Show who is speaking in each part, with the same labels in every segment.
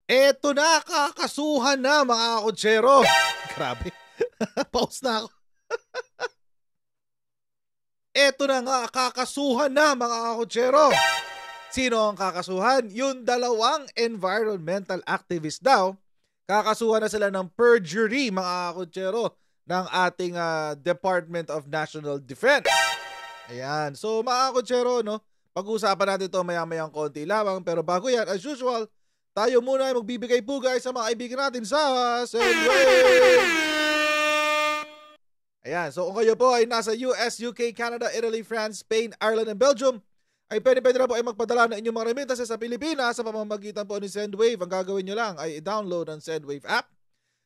Speaker 1: Eto na, kakasuhan na mga kutsero. Grabe. Pause na ako. Eto na nga, kakasuhan na mga kutsero. Sino ang kakasuhan? Yung dalawang environmental activist daw. Kakasuhan na sila ng perjury mga kutsero ng ating Department of National Defense. Ayan. So mga kutsero, no? Pag-uusapan natin ito maya-mayang konti lamang. Pero bago yan, as usual, tayo muna ay magbibigay pugay sa mga kaibigan natin sa Sendwave. Ayan, so kung kayo po ay nasa US, UK, Canada, Italy, France, Spain, Ireland, and Belgium, ay pwede na po ay magpadala ng inyong mga remittances sa Pilipinas sa pamamagitan po ni Sendwave. Ang gagawin nyo lang ay i-download ang Sendwave app.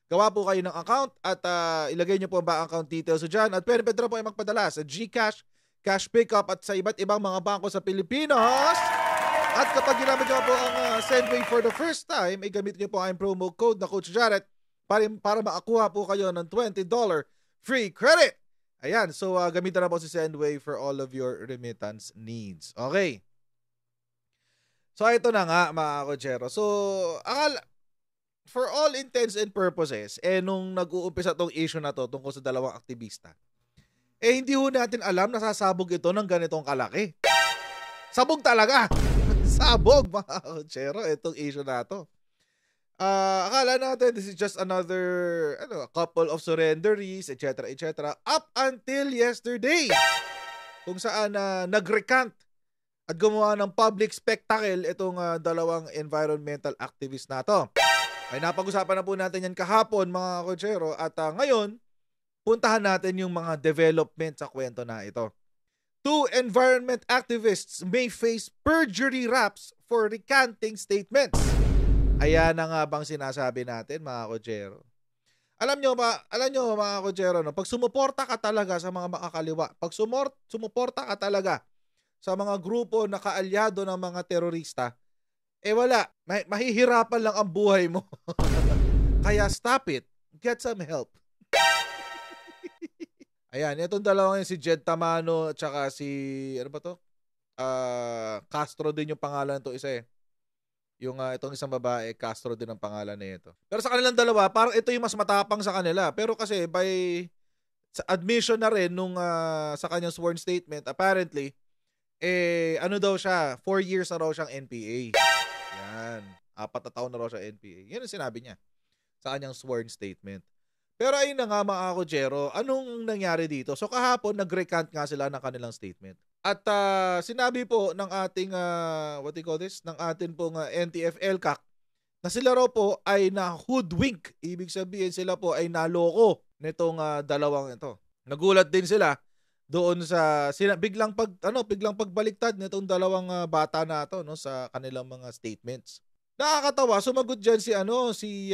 Speaker 1: Gawa po kayo ng account at ilagay nyo po ba account details dyan. At pwede na po ay magpadala sa GCash, Cash Pickup at sa iba't ibang mga bangko sa Pilipinas. At kapag ginamit nyo po ang Sendwave for the first time, ay gamit nyo po ang promo code na Coach Jarrett para makakuha po kayo ng $20 free credit. Ayan, so gamitan na po si Sendwave for all of your remittance needs. Okay. So ito na nga mga kutsero. So, for all intents and purposes, nung nag-uumpisa tong issue na to tungkol sa dalawang aktivista, hindi ho natin alam na sasabog ito ng ganitong kalaki. Sabog talaga. Sabog mga kutsero, itong issue na to. Akala natin this is just another couple of surrenderies, etc. Up until yesterday, kung saan nag-recant at gumawa ng public spectacle itong dalawang environmental activists na to. Ay napag-usapan na po natin yan kahapon mga kutsero at ngayon, puntahan natin yung mga development sa kwento na ito. 2 environment activists may face perjury raps for recanting statements. Ayan na nga bang sinasabi natin mga kutsero. Alam nyo mga kutsero, no? Pag sumuporta ka talaga sa mga makakaliwa, pag sumuporta ka talaga sa mga grupo na kaalyado ng mga terorista, wala, mahihirapan lang ang buhay mo. Kaya stop it, get some help. Ayan, itong dalawang yun, si Jed Tamano at saka si, Castro din yung pangalan nito isa Yung itong isang babae, Castro din ang pangalan nito. Pero sa kanilang dalawa, parang ito yung mas matapang sa kanila. Pero kasi sa admission na rin nung sa kanyang sworn statement, apparently, ano daw siya, 4 years na raw siyang NPA. Yan, 4 na taon na raw siya NPA. Yan ang sinabi niya sa kanyang sworn statement. Pero ayun na nga mga kutsero, anong nangyari dito? So kahapon, nag-recant nga sila ng kanilang statement. At sinabi po ng ating, ng ating pong NTF-ELCAC na sila raw po ay na-hoodwink. Ibig sabihin sila po ay naloko nitong dalawang ito. Nagulat din sila doon sa biglang pagbaliktad nitong dalawang bata na ito no, sa kanilang mga statements. Nakakatawa, sumagot diyan si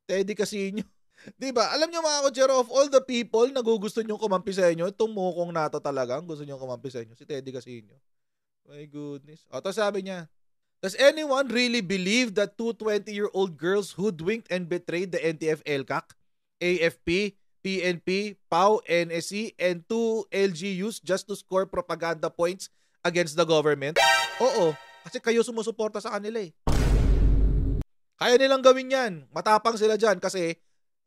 Speaker 1: Teddy Casino. Diba? Alam nyo mga kutsero, of all the people na gusto nyo kumampi sa inyo, itong mukong na to talagang gusto nyo kumampi sa inyo, si Teddy Casino. My goodness. O, tapos sabi niya, does anyone really believe that 2 20-year-old girls hoodwinked and betrayed the NTF-ELCAC, AFP, PNP, PAW, NSC, and 2 LGUs just to score propaganda points against the government? Oo, kasi kayo sumusuporta sa kanila Kaya nilang gawin yan. Matapang sila dyan kasi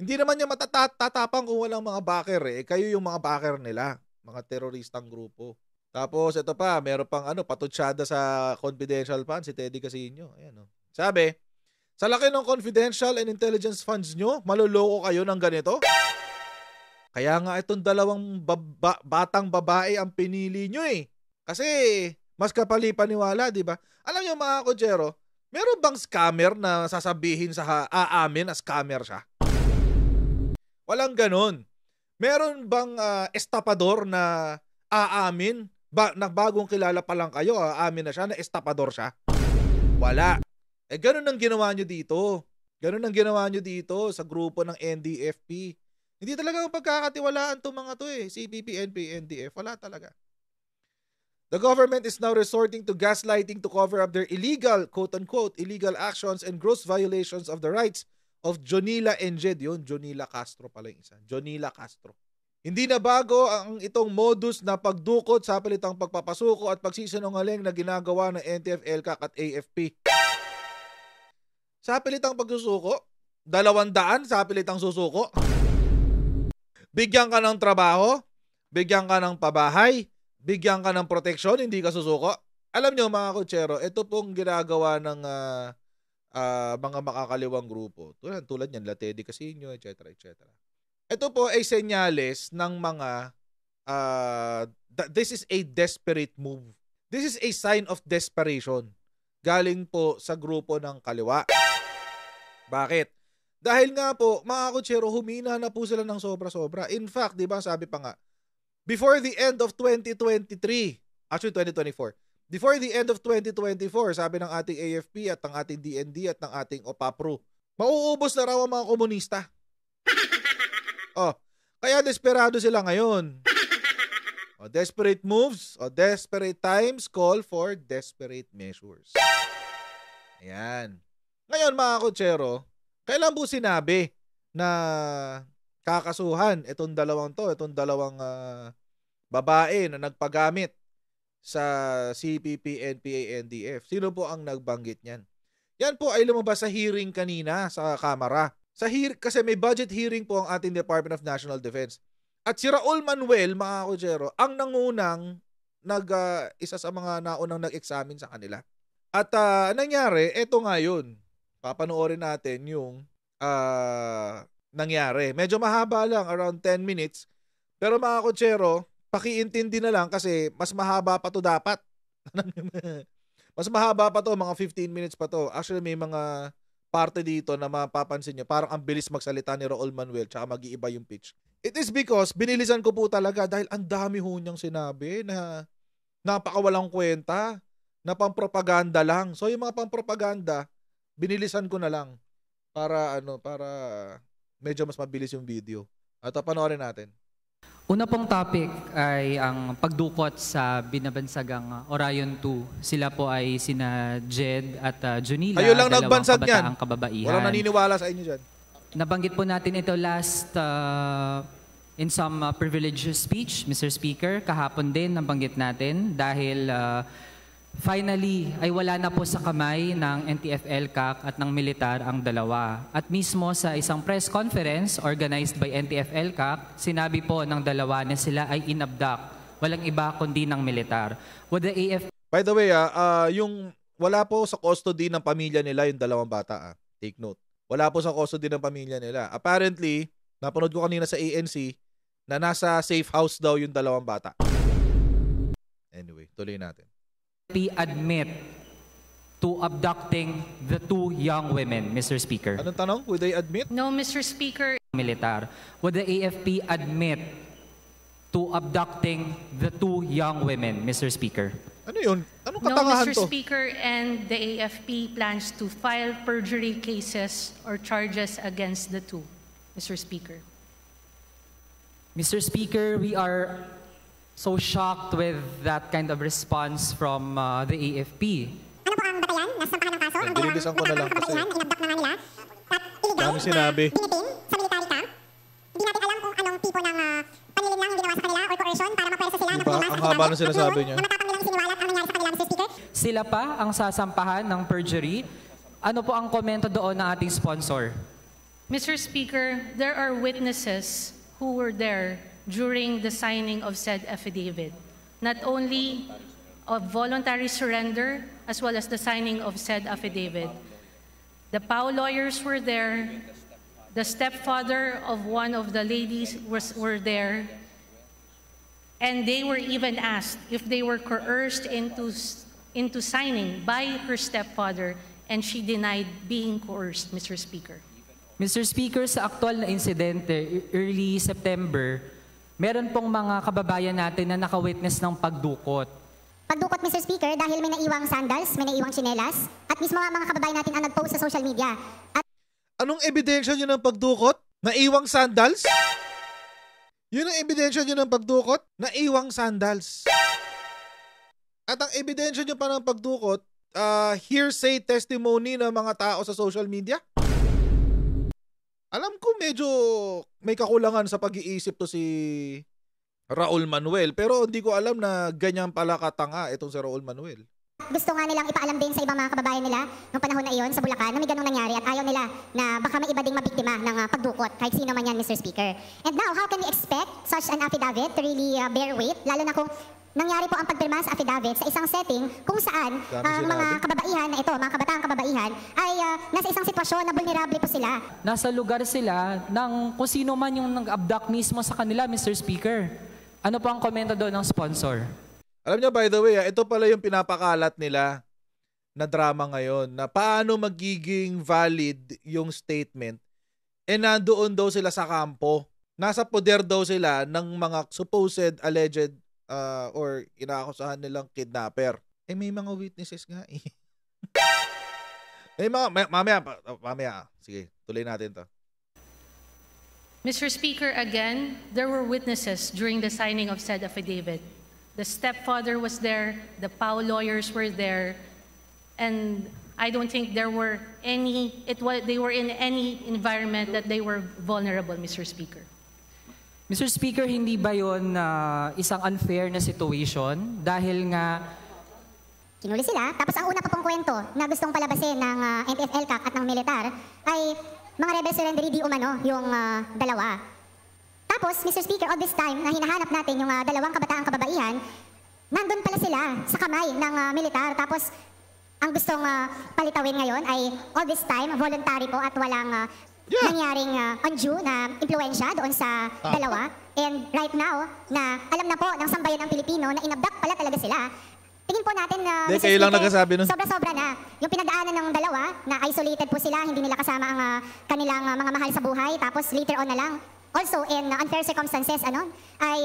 Speaker 1: hindi naman niya matatapang kung walang mga backer Kayo yung mga backer nila. Mga teroristang grupo. Tapos ito pa, meron pang patutsada sa confidential fund si Teddy Casino. Ayan Sabi, sa laki ng confidential and intelligence funds nyo, maluloko kayo ng ganito? Kaya nga itong dalawang batang babae ang pinili nyo Kasi mas kapali-paniwala, di ba? Alam nyo mga kutsero, meron bang scammer na sasabihin sa aamin na scammer siya? Walang ganun. Meron bang estapador na aamin na bagong kilala pa lang kayo, aamin na siya na estapador siya? Wala. Ganun ang ginawa nyo dito. Ganun ang ginawa nyo dito sa grupo ng NDFP. Hindi talaga pagkakatiwalaan itong mga to CPP, NP, NDF. Wala talaga. The government is now resorting to gaslighting to cover up their illegal, quote-unquote, illegal actions and gross violations of the rights of Jonila Enjed. Yun, Jonila Castro pala yung isa. Jonila Castro. Hindi na bago ang itong modus na pagdukot sa palitang pagpapasuko at pagsisinungaling na ginagawa ng NTF-ELCAC at AFP. Sa pilitang pagsusuko? 200 sa pilitang susuko? Bigyan ka ng trabaho? Bigyan ka ng pabahay? Bigyan ka ng proteksyon? Hindi ka susuko? Alam nyo mga kutsero, ito pong ginagawa ng mga makakaliwang grupo. Tulad yan, Latedi Casino, etc. etc. Ito po ay senyales ng mga this is a desperate move. This is a sign of desperation. Galing po sa grupo ng kaliwa. Bakit? Dahil nga po, mga kutsero, humina na po sila ng sobra-sobra. In fact, di ba, sabi pa nga, before the end of 2023, actually 2024, before the end of 2024, sabi ng ating AFP at ng ating DND at ng ating OPAPRO, mauubos na raw ang mga komunista. Kaya desperado sila ngayon. Desperate moves o desperate times call for desperate measures. Ayan. Ngayon mga kutsero, kailan po sinabi na kakasuhan itong dalawang babae na nagpagamit sa CPP, NPA, NDF? Sino po ang nagbanggit niyan? Yan po ay lumabas sa hearing kanina sa Kamara. Kasi may budget hearing po ang ating Department of National Defense. At si Raul Manuel, mga kutsero, ang nangunang isa sa mga naunang nag-examine sa kanila. At nangyari, eto nga yun. Papanoorin natin yung nangyari. Medyo mahaba lang, around 10 minutes. Pero mga kutsero, pakiintindi na lang kasi mas mahaba pa to dapat. Mas mahaba pa to, mga 15 minutes pa to. Actually, may mga parte dito na mapapansin nyo, parang ang bilis magsalita ni Raul Manuel tsaka mag-iiba yung pitch. It is because binilisan ko po talaga dahil ang dami ho niyang sinabi na napakawalang kwenta, na pampropaganda lang. So yung mga pampropaganda, binilisan ko na lang para medyo mas mabilis yung video. At panoorin natin.
Speaker 2: Una pong topic ay ang pagdukot sa binabansagang Orion 2. Sila po ay sina Jed at Junila,
Speaker 1: kayo lang
Speaker 2: dalawang
Speaker 1: nagbansag
Speaker 2: kabataang
Speaker 1: yan.
Speaker 2: kababaihan.
Speaker 1: Walang naniniwala sa inyo dyan.
Speaker 2: Nabanggit po natin ito last in some privileged speech, Mr. Speaker. Kahapon din nabanggit natin dahil finally ay wala na po sa kamay ng NTF-ELCAC at ng militar ang dalawa. At mismo sa isang press conference organized by NTF-ELCAC, sinabi po ng dalawa na sila ay inabduct. Walang iba kundi ng militar. With the AFP...
Speaker 1: By the way, yung wala po sa custody ng pamilya nila yung dalawang bata. Take note. Wala po sa custody ng pamilya nila. Apparently, napanood ko kanina sa ANC na nasa safe house daw yung dalawang bata. Anyway, tuloy natin.
Speaker 2: Admit to abducting the two young women, Mr. Speaker.
Speaker 1: Anong tanong? Would they admit?
Speaker 3: No, Mr. Speaker.
Speaker 2: Militar. Would the AFP admit to abducting the two young women, Mr. Speaker?
Speaker 1: Ano yun? Anong
Speaker 3: No,
Speaker 1: katangahan
Speaker 3: Mr.
Speaker 1: to?
Speaker 3: Speaker, and the AFP plans to file perjury cases or charges against the two, Mr. Speaker.
Speaker 2: Mr. Speaker, we are so shocked with that kind of response from the AFP.
Speaker 4: Ano po ang batayan? Nasampahan ng kaso? Ang
Speaker 1: Nabilibisan ko na lang kasi
Speaker 4: inabdak na nga nila. At illegal,
Speaker 1: dami sinabi.
Speaker 4: binitin sa military camp. Hindi natin alam kung anong tipo ng panlilinlang yung ginawa sa kanila or coercion para mapwersa sila na
Speaker 1: Diba?
Speaker 4: pumimas
Speaker 1: Ang
Speaker 4: sa
Speaker 1: haba ng
Speaker 4: military.
Speaker 1: sinasabi
Speaker 4: At
Speaker 1: niya.
Speaker 4: ngayon, na matapang nilang isiniwalat ang nangyari sa kanila, Mr. Speaker.
Speaker 2: Sila pa ang sasampahan ng perjury. Ano po ang komento doon ng ating sponsor?
Speaker 3: Mr. Speaker, there are witnesses who were there during the signing of said affidavit. Not only of voluntary surrender, as well as the signing of said affidavit. The POW lawyers were there. The stepfather of one of the ladies were there. And they were even asked if they were coerced into signing by her stepfather, and she denied being coerced, Mr. Speaker.
Speaker 2: Mr. Speaker, sa aktual na insidente, early September, meron pong mga kababayan natin na nakawitness ng pagdukot.
Speaker 4: Pagdukot, Mr. Speaker, dahil may naiwang sandals, may naiwang tsinelas, at mismo nga mga kababayan natin ang nag-post sa social media. At
Speaker 1: Anong ebidensya nyo ng pagdukot? Naiwang sandals? Yun ang ebidensya nyo ng pagdukot? Naiwang sandals. At ang ebidensya nyo pa ng pagdukot, hearsay testimony ng mga tao sa social media? Alam ko medyo may kakulangan sa pag-iisip to si Raul Manuel, pero hindi ko alam na ganyan pala katanga itong si Raul Manuel.
Speaker 4: Gusto nga nilang ipaalam din sa ibang mga kababayan nila noong panahon na iyon sa Bulacan na may ganung nangyari at ayaw nila na baka may iba ding mabiktima ng pagdukot kahit sino man yan, Mr. Speaker. And now, how can we expect such an affidavit to really bear weight? Lalo na kung nangyari po ang pagpirma sa affidavit sa isang setting kung saan mga kababaihan na ito, mga kabataang kababaihan, ay nasa isang sitwasyon na vulnerable po sila.
Speaker 2: Nasa lugar sila ng kung sino man yung nag-abduct mismo sa kanila, Mr. Speaker. Ano po ang komento doon ng sponsor?
Speaker 1: Alam niyo, by the way, ito pala yung pinapakalat nila na drama ngayon, na paano magiging valid yung statement nandoon daw sila sa kampo. Nasa poder daw sila ng mga supposed, alleged, or inaakusahan nilang kidnapper. May mga witnesses nga eh. Mamaya. Sige, tuloy natin to.
Speaker 3: Mr. Speaker, again, there were witnesses during the signing of said affidavit. The stepfather was there, the PAO lawyers were there, and I don't think there were they were in any environment that they were vulnerable, Mr. Speaker.
Speaker 2: Mr. Speaker, hindi ba yun isang unfair na situation? Dahil nga
Speaker 4: Kinuli sila, tapos ang una pa pong kwento na gustong palabasin ng NTF-ELCAC at ng militar ay mga rebel surrendery di umano yung dalawa. Tapos, Mr. Speaker, all this time na hinahanap natin yung dalawang kabataang kababaihan, nandun pala sila sa kamay ng militar. Tapos, ang gustong palitawin ngayon ay all this time, voluntary po at walang nangyaring undue na impluensya doon sa dalawa. And right now, na alam na po ng sambayan ng Pilipino na inabduct pala talaga sila, tingin po natin na
Speaker 1: kayo lang nagsasabi nun.
Speaker 4: Sobra-sobra na. Yung pinagdaanan ng dalawa, na isolated po sila, hindi nila kasama ang kanilang mga mahal sa buhay, tapos later on na lang, also in unfair circumstances, ay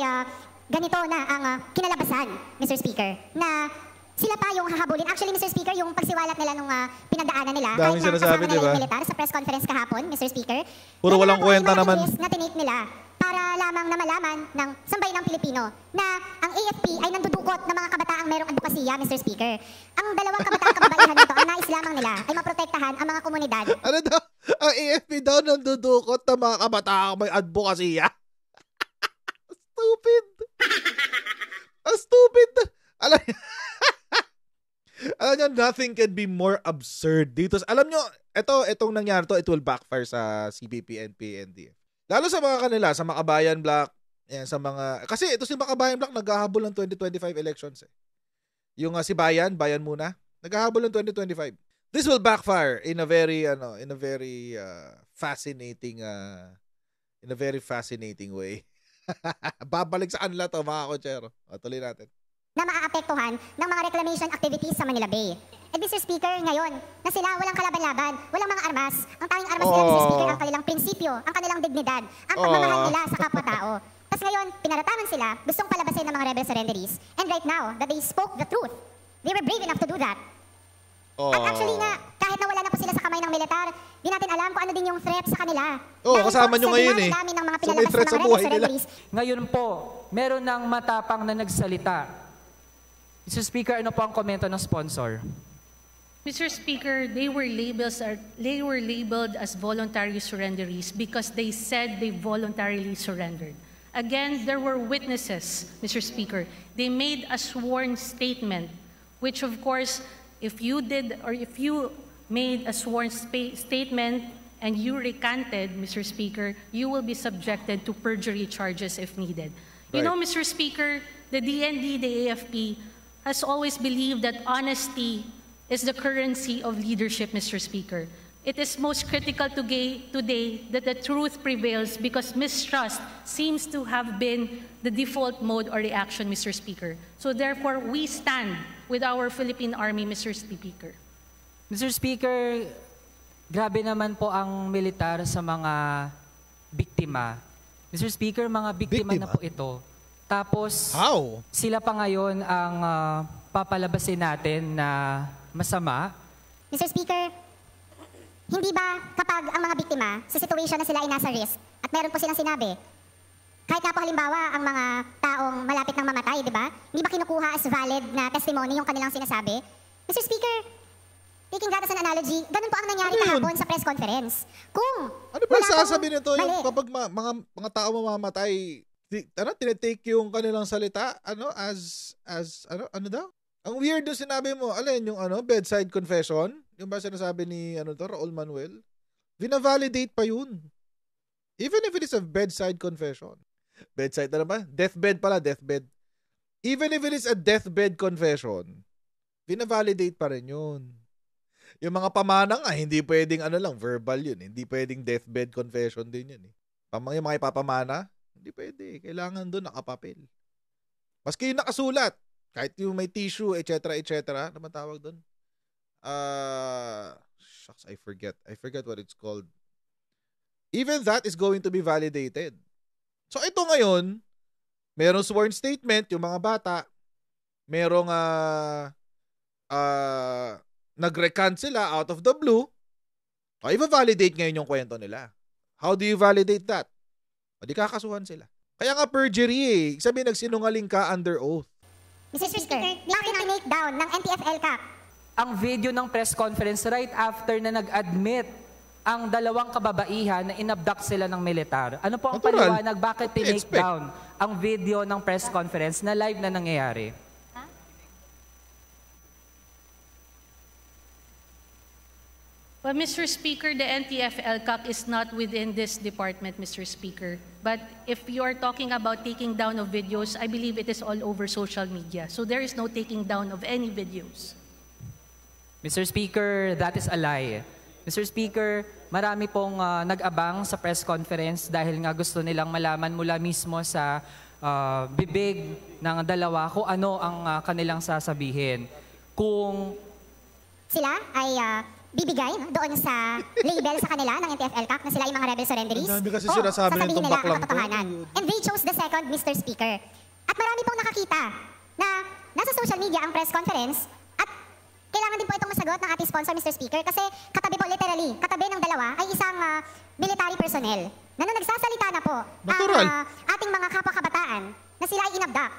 Speaker 4: ganito na ang kinalabasan, Mr. Speaker, na sila pa yung hahabulin. Actually, Mr. Speaker, yung pagsiwalat nila nung pinagdaanan nila,
Speaker 1: daming
Speaker 4: kahit na
Speaker 1: sinasabi,
Speaker 4: kasama nila
Speaker 1: diba?
Speaker 4: yung militar sa press conference kahapon, Mr. Speaker,
Speaker 1: puro walang kwenta naman.
Speaker 4: Na tinake nila para lamang na malaman ng sambayan ng Pilipino na ang AFP ay nandudukot ng mga kabataang merong advokasya, Mr. Speaker. Ang dalawang kabataang kababaihan nito, ang nais lamang nila ay maprotektahan ang mga komunidad.
Speaker 1: Ano daw? Ang AFP daw nandudukot ng mga kabataang may advokasya. Stupid. Stupid. Alam nyo, nothing can be more absurd dito. Alam nyo, itong nangyari to, it will backfire sa CBP, NP, NDF. Lalo sa mga kanila, sa Makabayan Black, yan, sa mga, kasi ito si Makabayan Black, naghahabol ng 2025 elections eh. Yung si Bayan muna, naghahabol ng 2025. This will backfire in a very, fascinating, way. Babalik sa kanila to, mga kotsero. Tuloy natin.
Speaker 4: Na maaapektuhan ng mga reclamation activities sa Manila Bay. And Mr. Speaker, ngayon, na sila walang kalaban-laban, walang mga armas. Ang tanging armas nila, Mr. Speaker, ang kanilang prinsipyo, ang kanilang dignidad, ang pagmamahal nila sa kapwa-tao. Tapos ngayon, pinarataman sila, gustong palabasin ng mga rebel surrenderies. And right now, that they spoke the truth, they were brave enough to do that. At actually nga, kahit nawala na po sila sa kamay ng militar, di natin alam kung ano din yung threat sa kanila.
Speaker 1: Kasama nyo ngayon eh.
Speaker 4: Dami ng mga
Speaker 1: So may
Speaker 4: pinalabas
Speaker 1: threat
Speaker 4: ng
Speaker 1: sa
Speaker 4: mga
Speaker 1: buhay
Speaker 4: rebel
Speaker 1: nila.
Speaker 4: surrenderies.
Speaker 2: ngayon po, meron ng matapang na nagsalita. Mr. Speaker, ano po ang komento ng sponsor?
Speaker 3: Mr. Speaker, they were labeled as voluntary surrenderies because they said they voluntarily surrendered. Again, there were witnesses, Mr. Speaker. They made a sworn statement, which of course, if you made a sworn statement and you recanted, Mr. Speaker, you will be subjected to perjury charges if needed.
Speaker 1: Right.
Speaker 3: You know, Mr. Speaker, the DND, the AFP, has always believed that honesty is the currency of leadership, Mr. Speaker. It is most critical today that the truth prevails because mistrust seems to have been the default mode or reaction, Mr. Speaker. So therefore, we stand with our Philippine Army, Mr. Speaker.
Speaker 2: Mr. Speaker, grabe naman po ang militar sa mga biktima. Mr. Speaker, mga biktima na po ito. Tapos,
Speaker 1: How?
Speaker 2: sila pa ngayon ang papalabasin natin na masama.
Speaker 4: Mr. Speaker, hindi ba kapag ang mga biktima sa situation na sila ay nasa risk at meron po silang sinabi, kahit nga po halimbawa ang mga taong malapit ng mamatay, di ba? Hindi ba kinukuha as valid na testimony yung kanilang sinasabi? Mr. Speaker, taking that as an analogy, ganun po ang nangyari kahapon sa press conference. Kung
Speaker 1: Ano ba sasabihin nito yung kapag mga tao mamamatay, tinetake yung kanilang salita, ano daw? Ang weird yung sinabi mo, alin yung bedside confession? Yung ba sinasabi ni Raul Manuel? Vina-validate pa yun. Even if it is a bedside confession. Bedside na ba? Deathbed pala, deathbed. Even if it is a deathbed confession, vina-validate pa rin yun. Yung mga pamana nga, hindi pwedeng verbal yun. Hindi pwedeng deathbed confession din yun. Yung mga ipapamana, hindi pwede. Kailangan doon nakapapel. Maski yung nakasulat, kahit yung may tissue, etc., etc., naman tawag doon. Shucks, I forget what it's called. Even that is going to be validated. So ito ngayon, merong sworn statement yung mga bata, merong nag-recant sila out of the blue. O i-validate ngayon yung kwento nila. How do you validate that? O di kakasuhan sila. Kaya nga perjury Sabihin nagsinungaling ka under oath.
Speaker 4: Mr. Speaker, bakit tinake down ng NTF-ELCAC
Speaker 2: ang video ng press conference right after na nag-admit ang dalawang kababaihan na inabduct sila ng militar? Ano po ang paliwanag? Bakit tinake down ang video ng press conference na live na nangyayari?
Speaker 3: Well, Mr. Speaker, the NTF-ELCAC is not within this department, Mr. Speaker. But if you are talking about taking down of videos, I believe it is all over social media. So there is no taking down of any videos.
Speaker 2: Mr. Speaker, that is a lie. Mr. Speaker, marami pong nag-abang sa press conference dahil nga gusto nilang malaman mula mismo sa bibig ng dalawa kung ano ang kanilang sasabihin. Kung
Speaker 4: sila ay bibigay doon sa label sa kanila ng NTF-ELCAC na sila yung mga rebel surrenderies.
Speaker 1: Ang dami kasi sinasabi ng
Speaker 4: sasabihin nila
Speaker 1: tumbak
Speaker 4: ang
Speaker 1: lang
Speaker 4: katotohanan. And they chose the second, Mr. Speaker. At marami pong nakakita na nasa social media ang press conference at kailangan din po itong masagot ng ating sponsor, Mr. Speaker, kasi katabi po, literally, katabi ng dalawa ay isang military personnel na nung nagsasalita na po ang ating mga kapwa-kabataan na sila ay inabduct.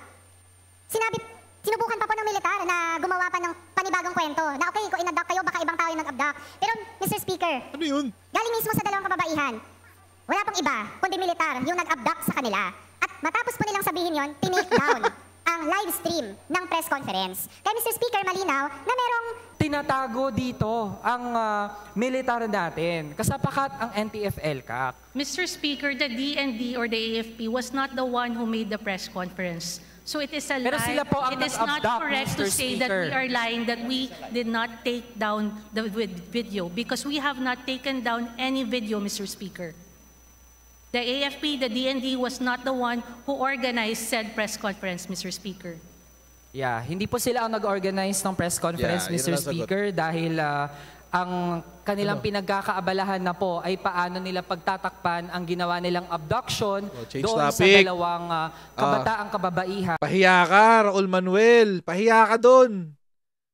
Speaker 4: Sinubukan pa po ng militar na gumawa pa ng panibagong kwento na okay, kung inabduct kayo, baka ibang tao yung nag-abduct. Pero, Mr. Speaker,
Speaker 1: ano yun?
Speaker 4: Galing mismo sa dalawang kababaihan. Wala pong iba, kundi militar, yung nag-abduct sa kanila. At matapos po nilang sabihin yon, tinake down ang live stream ng press conference. Kaya, Mr. Speaker, malinaw na merong
Speaker 2: tinatago dito ang militar natin. Kasapakat ang NTF-ELCAC.
Speaker 3: Mr. Speaker, the DND or the AFP was not the one who made the press conference. So it is a
Speaker 2: Pero
Speaker 3: lie.
Speaker 2: sila po ang
Speaker 3: It is not
Speaker 2: nag-abduct,
Speaker 3: correct
Speaker 2: Mr.
Speaker 3: to say that we
Speaker 2: Speaker.
Speaker 3: are lying, that we did not take down the video because we have not taken down any video, Mr. Speaker. The AFP, the DND was not the one who organized said press conference, Mr. Speaker.
Speaker 2: Yeah, hindi po sila ang nag-organize ng press conference,
Speaker 1: Yeah, yun
Speaker 2: Mr.
Speaker 1: ang sagot.
Speaker 2: Speaker, dahil ang kanilang pinagkakaabalahan na po ay paano nila pagtatakpan ang ginawa nilang abduction
Speaker 1: change
Speaker 2: doon sa
Speaker 1: topic.
Speaker 2: dalawang kabataang kababaihan.
Speaker 1: Pahiya ka, Raul Manuel. Pahiya ka doon.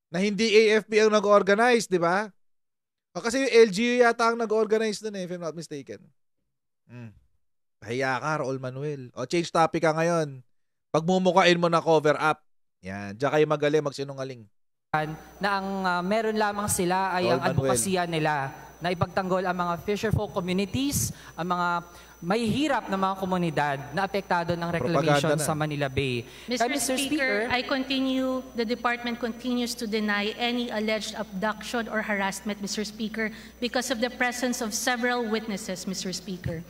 Speaker 1: Na hindi AFP ang nag-organize, di ba? Kasi yung LGU yata ang nag-organize doon if I'm not mistaken. Pahiya ka, Raul Manuel. O, change topic ka ngayon. Pagmumukain mo na cover up. Yan. Diyan kayo magaling magsinungaling.
Speaker 2: Na ang meron lamang sila ay
Speaker 1: Raul
Speaker 2: ang
Speaker 1: Manuel.
Speaker 2: advokasya nila na ipagtanggol ang mga fisherfolk communities, ang mga may hirap na mga komunidad na apektado ng reclamation
Speaker 1: Propaganda na.
Speaker 2: sa Manila Bay.
Speaker 3: Mr.
Speaker 2: Kaya,
Speaker 3: Speaker, the department continues to deny any alleged abduction or harassment, Mr. Speaker, because of the presence of several witnesses, Mr. Speaker.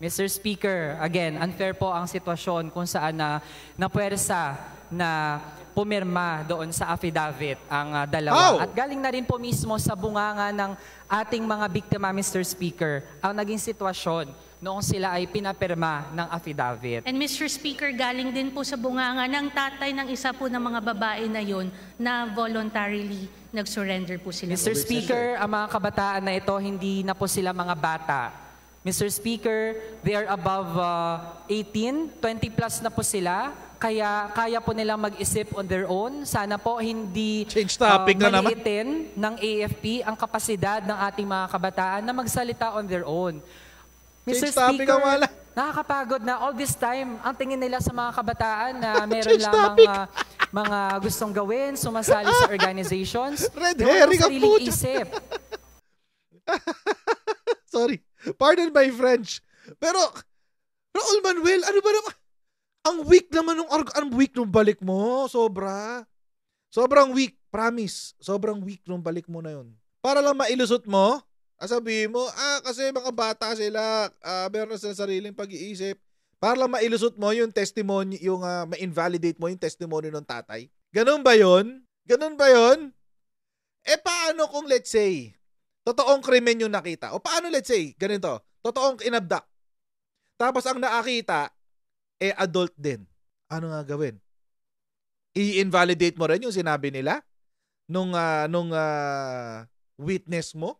Speaker 2: Mr. Speaker, again, unfair po ang sitwasyon kung saan na puwersa na pumirma doon sa affidavit ang dalawa.
Speaker 1: How?
Speaker 2: At galing na rin po mismo sa bunganga ng ating mga biktima, Mr. Speaker, ang naging sitwasyon noong sila ay pinapirma ng affidavit.
Speaker 3: And Mr. Speaker, galing din po sa bunganga ng tatay ng isa po ng mga babae na yon na voluntarily nag-surrender po sila.
Speaker 2: Mr. Speaker, ang mga kabataan na ito, hindi na po sila mga bata. Mr. Speaker, they are above 18, 20 plus na po sila. Kaya po nilang mag-isip on their own. Sana po hindi
Speaker 1: Change topic na naman.
Speaker 2: maliitin ng AFP ang kapasidad ng ating mga kabataan na magsalita on their own. Mr.
Speaker 1: Change topic
Speaker 2: Speaker,
Speaker 1: ang wala.
Speaker 2: nakakapagod na all this time ang tingin nila sa mga kabataan na meron
Speaker 1: Change
Speaker 2: lamang
Speaker 1: topic.
Speaker 2: mga gustong gawin, sumasali sa organizations.
Speaker 1: Red
Speaker 2: Meron
Speaker 1: herring ang
Speaker 2: sariling
Speaker 1: puto.
Speaker 2: isip.
Speaker 1: Sorry. Pardon my French. Pero, Raul Manuel, ano ba naman? Ang weak naman ang weak nung balik mo. Sobra. Sobrang weak, promise. Sobrang weak nung balik mo na yun. Para lang mailusot mo, sabihin mo, kasi mga bata sila, meron na silang sariling pag-iisip. Para lang mailusot mo yung testimony, yung ma-invalidate mo yung testimony ng tatay. Ganun ba yun? Ganun ba yun? Paano kung let's say, totoong krimen yung nakita? O paano let's say, ganito, totoong inabdak. Tapos ang nakakita, adult din. Ano nga gawin? I-invalidate mo rin yung sinabi nila nung witness mo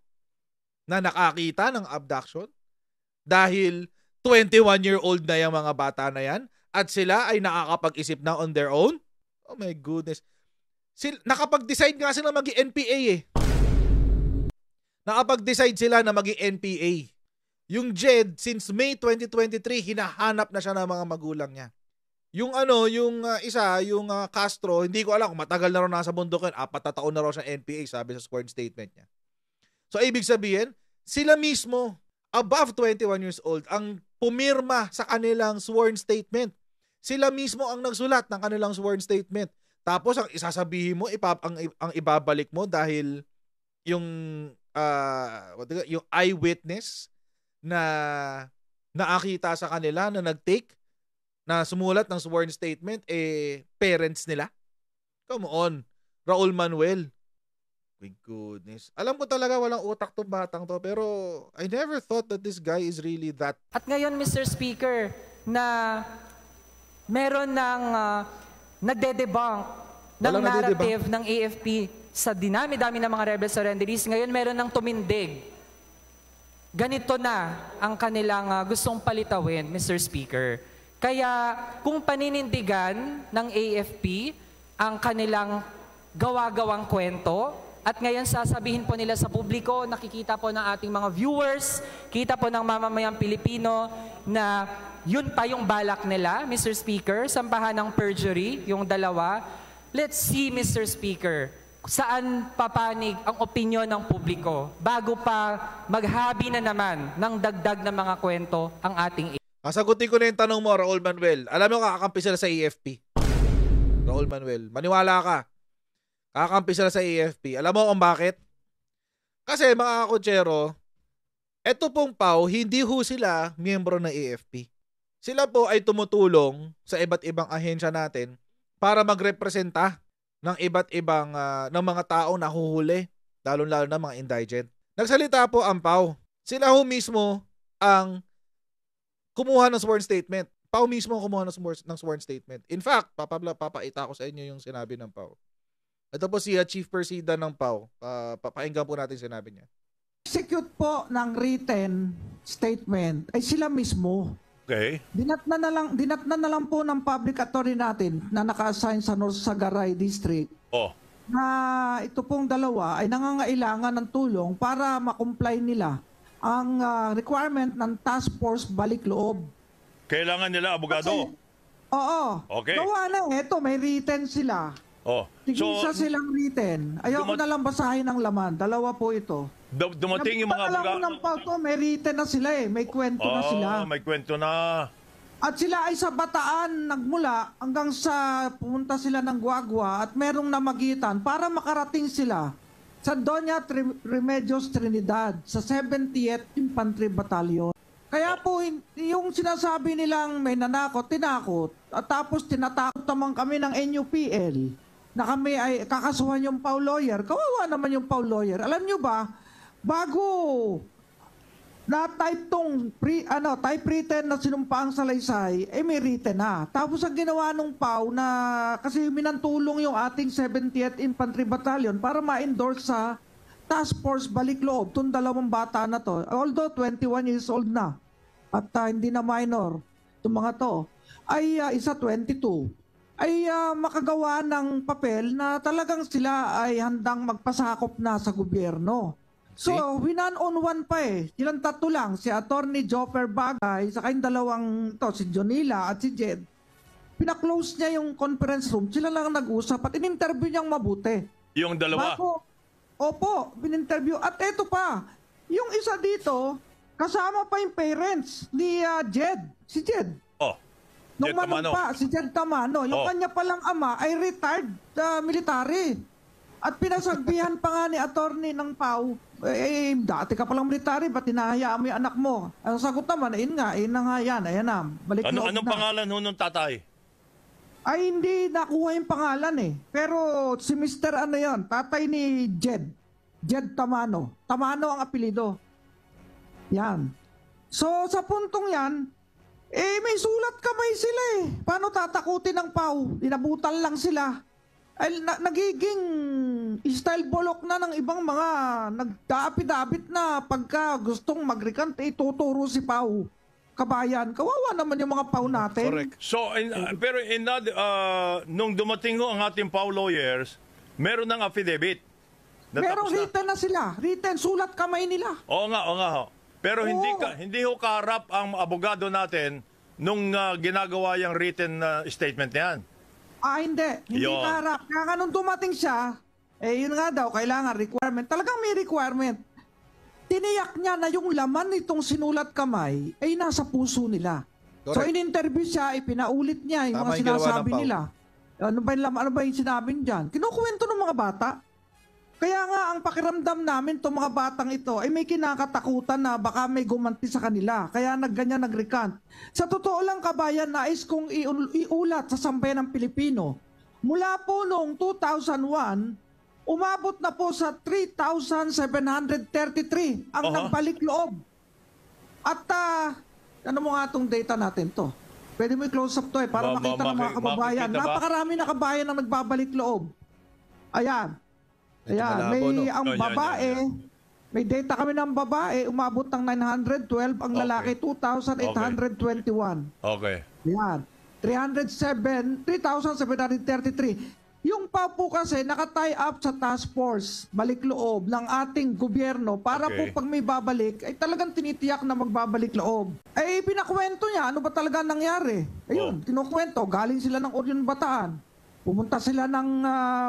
Speaker 1: na nakakita ng abduction dahil 21-year-old na yung mga bata na yan at sila ay nakakapag-isip na on their own? Oh my goodness. Nakapag-decide nga sila maging NPA eh. Nakapag-decide sila na maging NPA. Yung Jed, since May 2023, hinahanap na siya ng mga magulang niya. Yung Castro, hindi ko alam kung matagal na raw nasa bundok yun. 4 na taon na raw siya NPA, sabi sa sworn statement niya. So, ibig sabihin, sila mismo, above 21 years old, ang pumirma sa kanilang sworn statement. Sila mismo ang nagsulat ng kanilang sworn statement. Tapos, ang isasabihin mo, ang ibabalik mo dahil yung eyewitness na nakakita sa kanila na nag-take, na sumulat ng sworn statement, parents nila. Come on, Raul Manuel. My goodness. Alam ko talaga walang utak tong batang to, pero I never thought that this guy is really that.
Speaker 2: At ngayon, Mr. Speaker, na meron ng nagde-debunk ng narrative ng AFP sa dinami-dami ng mga rebel surrenderies. Ngayon, meron ng tumindig. Ganito na ang kanilang gustong palitawin, Mr. Speaker. Kaya kung paninindigan ng AFP ang kanilang gawa-gawang kwento, at ngayon sasabihin po nila sa publiko, nakikita po ng ating mga viewers, kita po ng mamamayang Pilipino na yun pa yung balak nila, Mr. Speaker, sampahan ng perjury, yung dalawa. Let's see, Mr. Speaker, saan papanig ang opinyon ng publiko bago pa maghabi na naman ng dagdag na mga kwento ang ating
Speaker 1: Sagutin ko na yung tanong mo, Raul Manuel. Alam mo, kakakampi sila sa AFP. Raul Manuel, maniwala ka. Kakakampi sila sa AFP. Alam mo kung bakit? Kasi mga kakutsero, eto pong PAW, hindi ho sila miyembro ng AFP. Sila po ay tumutulong sa iba't ibang ahensya natin para magrepresenta ng iba't ibang ng mga tao na huhuli, lalo-lalo na mga indigent. Nagsalita po ang PAW. Sila ho mismo ang kumuha ng sworn statement. PAW mismo ang kumuha ng sworn statement. In fact, papaita ko sa inyo yung sinabi ng PAW. Ito po si Chief Persida ng PAW. Pakinggan po natin sinabi niya.
Speaker 5: Execute po ng written statement ay sila mismo.
Speaker 6: Okay.
Speaker 5: Dinatna na lang po ng public attorney natin na naka-assign sa North Sagaray District. Na ito pong dalawa ay nangangailangan ng tulong para ma-comply nila ang requirement ng task force balik loob.
Speaker 6: Kailangan nila abogado?
Speaker 5: Oo.
Speaker 6: Okay.
Speaker 5: Gawa na ito, may written sila. Tig-isa silang written. Ayaw ko na lang basahin ng laman. Dalawa po ito.
Speaker 6: Dumating yung mga abogado.
Speaker 5: May written na sila eh. May kwento na sila.
Speaker 6: May kwento na.
Speaker 5: At sila ay sa Bataan nagmula hanggang sa pumunta sila ng Guagua at merong namagitan para makarating sila sa Doña Remedios Trinidad sa 70th Infantry Battalion. Kaya po yung sinasabi nilang may nanakot, tinakot, at tapos tinatakot naman kami ng NUPL na kami ay kakasuhan yung PAW lawyer. Kawawa naman yung PAW lawyer. Alam nyo ba, bago na-type tong typewritten na sinumpaang salaysay, may written na. Tapos ang ginawa nung PAW na kasi minantulong yung ating 70th Infantry Battalion para ma-endorse sa Task Force Balik Loob, itong dalawang bata na to. Although 21 years old na at hindi na minor, itong mga to, ay isa 22, ay makagawa ng papel na talagang sila ay handang magpasakop na sa gobyerno. So, winan-on-one pa eh. Silang tatlo lang, si Attorney Joffer Bagay, saka yung dalawang to, si Jonila at si Jed. Pina-close niya yung conference room, sila lang nag-usap at in-interview niyang mabuti.
Speaker 6: Yung dalawa?
Speaker 5: Opo, bin-interview. At eto pa, yung isa dito, kasama pa yung parents ni Jed, si Jed. Nung
Speaker 6: Jed Tamano.
Speaker 5: manumpa, si Jed Tamano, yung kanya palang ama ay retired military. At pinasagbihan pa nga ni attorney ng PAW, dati ka palang military, ba't hinahayaan mo yung anak mo? Ang sagot naman, ayun nga yan, ayan na, balik loob
Speaker 6: Anong
Speaker 5: na.
Speaker 6: pangalan nung tatay?
Speaker 5: Ay, hindi nakuha yung pangalan eh. Pero si Mr. ano yon, tatay ni Jed Tamano. Tamano ang apelido. Yan. So, sa puntong yan, may sulat kamay sila eh. Paano tatakutin ng PAW? Inabutan lang sila. Ay, nagiging style bolok na ng ibang mga nagdaapid-apid na pagka gustong mag-recant, tuturo si PAW. Kabayan, kawawa naman yung mga PAW natin.
Speaker 1: Correct.
Speaker 6: So, nung dumating ho ang ating PAW lawyers, meron ng affidavit.
Speaker 5: Merong written na sila. Written, sulat kamay nila.
Speaker 6: Oo nga ho. Pero
Speaker 5: Oo.
Speaker 6: hindi ho kaharap ang abogado natin nung ginagawa yung written statement niyan.
Speaker 5: Hindi. Hindi
Speaker 6: Yun.
Speaker 5: kaharap. Kaya nung dumating siya, yun nga daw, kailangan requirement. Talagang may requirement. Tiniyak niya na yung laman nitong sinulat kamay ay nasa puso nila.
Speaker 1: Correct.
Speaker 5: So in-interview siya, ipinaulit niya yung
Speaker 1: Tama
Speaker 5: mga
Speaker 1: yung ginawa
Speaker 5: sinasabi
Speaker 1: ng PAW.
Speaker 5: nila. Ano ba yung sinabi niyan? Kinukwento ng mga bata. Kaya nga ang pakiramdam namin itong mga batang ito ay may kinakatakutan na baka may gumanti sa kanila. Kaya nagganyan nag-recant. Sa totoo lang kabayan, nais kong iulat sa sambayan ng Pilipino. Mula po noong 2001, umabot na po sa 3,733 ang nagbalik loob. At ano mo nga itong data natin to? Pwede mo i-close up to para makita ng mga kababayan.
Speaker 6: makikita ba?
Speaker 5: Napakarami na kabayan ang nagbabalik loob. Ayan.
Speaker 1: Medyo
Speaker 5: Ayan.
Speaker 1: malabo,
Speaker 5: May
Speaker 1: no?
Speaker 5: ang
Speaker 6: Yan.
Speaker 5: babae, may data kami ng babae, umabot ng 912, ang lalaki 2,821.
Speaker 6: Okay.
Speaker 5: Yan. 3,733. Yung PAW po kasi naka-tie up sa task force, balik loob ng ating gobyerno para
Speaker 6: Okay.
Speaker 5: po pag may babalik, ay talagang tinitiyak na magbabalik loob. Ay pinakwento niya, ano ba talaga nangyari? Ayun, kinukwento, galing sila ng Orion Bataan. Pumunta sila ng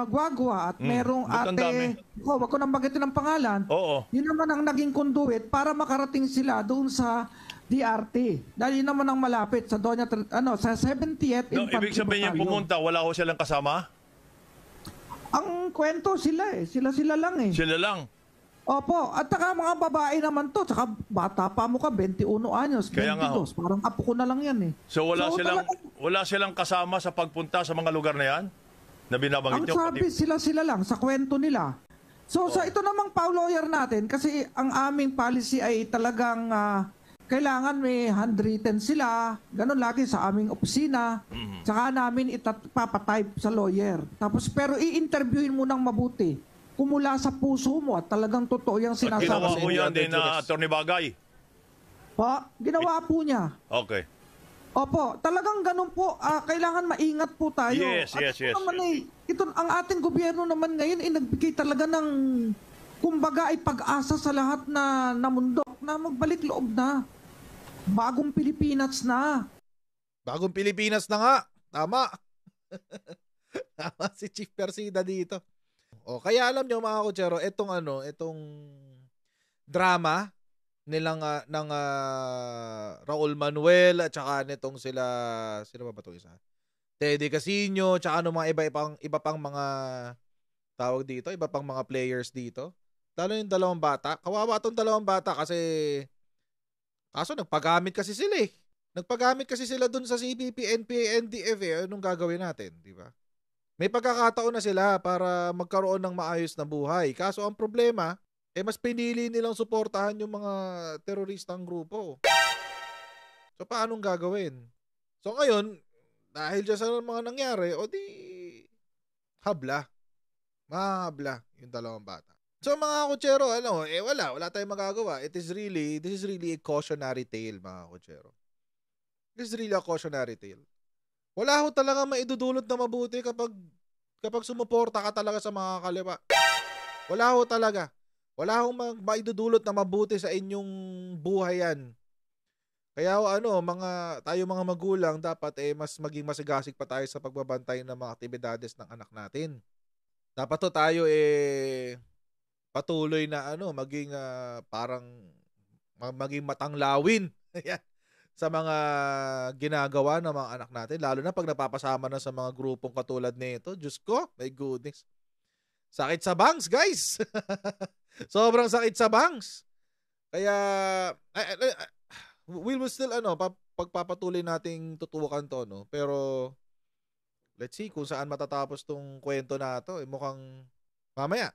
Speaker 5: Guagua at merong
Speaker 6: ba't ang dami?
Speaker 5: wag ko nang bagitin ang pangalan.
Speaker 6: Oo.
Speaker 5: Yun naman ang naging conduit para makarating sila doon sa DRT. Dahil yun naman ang malapit sa sa 70th
Speaker 6: No,
Speaker 5: Infantry
Speaker 6: ibig sabihin niya
Speaker 5: Battalion.
Speaker 6: pumunta, wala ho silang kasama?
Speaker 5: Ang kwento sila sila lang eh.
Speaker 6: Sila lang.
Speaker 5: Opo, at saka mga babae naman to, saka bata pa mo ka, 21 anyos, 22,
Speaker 6: Kaya nga ho.
Speaker 5: parang apo ko na lang yan eh.
Speaker 6: So wala
Speaker 5: talagang-
Speaker 6: wala silang kasama sa pagpunta sa mga lugar na yan? Na
Speaker 5: Ang
Speaker 6: binabanggit niyo?
Speaker 5: sabi, sila lang sa kwento nila. So sa ito namang PAW lawyer natin, kasi ang aming policy ay talagang kailangan may handwritten sila, ganun lagi sa aming opisina, saka namin ipapatype sa lawyer. Tapos pero i-interviewin mo nang mabuti. Kung mula sa puso mo at talagang totoo yung
Speaker 6: At ginawa
Speaker 5: sinasabi.
Speaker 6: ko yan din
Speaker 1: Juris.
Speaker 6: na Atty. Bagay.
Speaker 5: Ginawa po niya.
Speaker 6: Okay.
Speaker 5: Opo, talagang ganun po. Kailangan maingat po tayo.
Speaker 6: Yes,
Speaker 5: At
Speaker 6: yes,
Speaker 5: ito
Speaker 6: yes.
Speaker 5: naman ito, ang ating gobyerno naman ngayon ay nagbigay talaga ng, kumbaga ay pag-asa sa lahat na namundok na magbalik loob na. Bagong Pilipinas na.
Speaker 1: Bagong Pilipinas na nga. Tama. Tama si Chief Persida dito. O, kaya alam nyo mga kutsero, itong drama nilang ng Raul Manuel at saka nitong sino ba ito isa? Teddy Casino, tsaka mga iba pang mga tawag dito, iba pang mga players dito. Lalo yung dalawang bata. Kawawa tong dalawang bata kasi kaso nagpagamit kasi sila eh. Nagpagamit kasi sila dun sa CPP, NPA, NDF eh. Anong gagawin natin, di ba? May pagkakataon na sila para magkaroon ng maayos na buhay. Kaso ang problema, mas pinili nilang suportahan yung mga teroristang grupo. So, paanong gagawin? So, ngayon, dahil dyan sa mga nangyari, habla. Mahabla yung dalawang bata. So, mga kutsero, wala tayong magagawa. This is really a cautionary tale, mga kutsero. This is really a cautionary tale. Wala ho talaga maidudulot na mabuti kapag sumuporta ka talaga sa mga kaliwa. Wala ho talaga. Wala ho maidudulot na mabuti sa inyong buhay yan. Kaya tayo mga magulang dapat mas maging masigasig pa tayo sa pagbabantay ng mga aktibidades ng anak natin. Dapat tayo patuloy na maging parang maging matanglawin sa mga ginagawa ng mga anak natin, lalo na pag napapasama na sa mga grupong katulad nito. Diyos ko, my goodness. Sakit sa bangs, guys. Sobrang sakit sa bangs. Kaya we will still pagpapatuloy nating tutukan to, no? Pero let's see kung saan matatapos tong kwento na to. Mukhang mamaya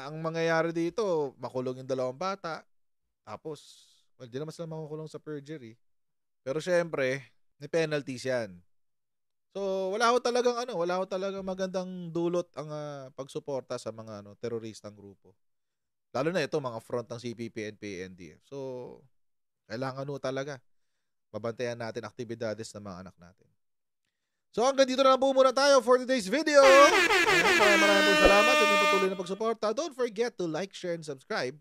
Speaker 1: ang mangyayari dito, makulong yung 2 bata. Tapos di naman sila makukulong sa perjury. Pero syempre, may penalties yan. So, wala ho talagang magandang dulot ang pagsuporta sa mga teroristang grupo. Lalo na ito, mga front ng CPP, NPA, NDF. So, kailangan ho talaga mabantayan natin aktibidades ng mga anak natin. So, hanggang dito na lang po muna tayo for today's video. Maraming salamat sa inyong patuloy na pagsuporta. Don't forget to like, share, and subscribe.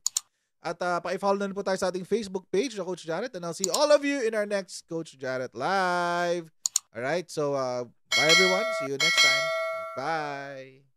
Speaker 1: At pa-follow na po tayo sa ating Facebook page na Coach Jarrett, and I'll see all of you in our next Coach Jarrett Live. Alright, so bye everyone. See you next time. Bye.